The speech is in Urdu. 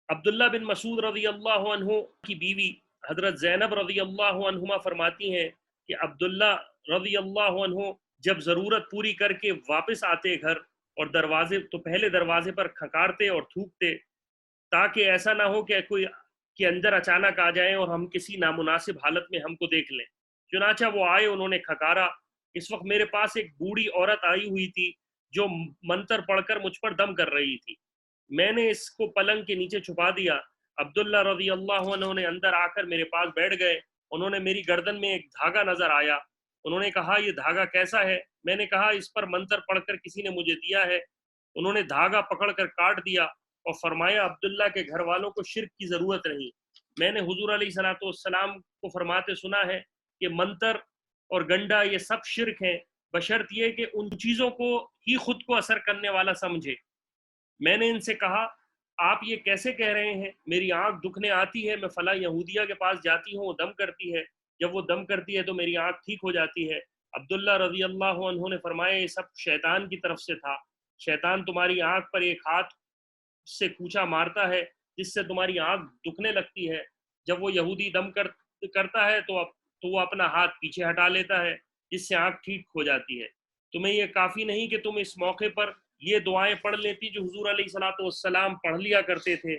عبداللہ بن مسعود رضی اللہ عنہ کی بیوی حضرت زینب رضی اللہ عنہما فرماتی ہیں کہ عبداللہ رضی اللہ عنہ جب ضرورت پوری کر کے واپس آتے گھر اور دروازے تو پہلے دروازے پر کھکارتے اور تھوکتے تاکہ ایسا نہ ہو کہ کوئی کے اندر اچانک آ جائیں اور ہم کسی نامناسب حالت میں ہم کو دیکھ لیں۔ چنانچہ وہ آئے، انہوں نے کھکارا۔ اس وقت میرے پاس ایک بوڑھی عورت آئی ہوئی تھی جو منتر پڑھ کر مجھ پر دم کر رہی تھی۔ میں نے اس کو پلنگ کے نیچے چھپا دیا۔ عبداللہ رضی اللہ عنہ نے اندر آ کر میرے پاس بیٹھ گئے۔ انہوں نے میری گردن میں ایک دھاگا نظر آیا۔ انہوں نے کہا یہ دھاگا کیسا ہے؟ میں نے کہا اس پر منتر پڑھ کر کسی نے مجھے دیا ہے۔ انہوں نے دھاگا پکڑ کر کاٹ دیا اور فرمایا عبداللہ کے گھر والوں کو شرک کی ضرورت نہیں۔ میں نے حضور علیہ الصلوۃ والسلام کو فرماتے سنا ہے کہ منتر اور گنڈا یہ سب شرک ہیں، بشرط یہ کہ ان چیزوں کو ہی خود کو اثر کرنے والا سمجھے۔ میں نے ان سے کہا آپ یہ کیسے کہہ رہے ہیں؟ میری آنکھ دکھنے آتی ہے، میں فلاں یہودیہ کے پاس جاتی ہوں، وہ دم کرتی ہے، جب وہ دم کرتی ہے تو میری آنکھ ٹھیک ہو جاتی ہے۔ عبداللہ رضی اللہ عنہ نے فرمایا یہ سب شیطان کی طرف سے تھا۔ شیطان تمہاری آنکھ پر ایک ہاتھ سے کوچا مارتا ہے جس سے تمہاری آنکھ دکھنے لگتی ہے۔ جب وہ یہودی دم کرتا ہے تو وہ اپنا ہاتھ پیچھے ہٹا لیتا ہے جس سے آنکھ ٹھیک ہو جاتی ہے۔ تمہیں یہ کافی نہیں کہ تم اس موقع پر یہ دعائیں پڑھ لیتی جو حضور علیہ الصلوۃ والسلام پڑھ لیا کرتے تھے؟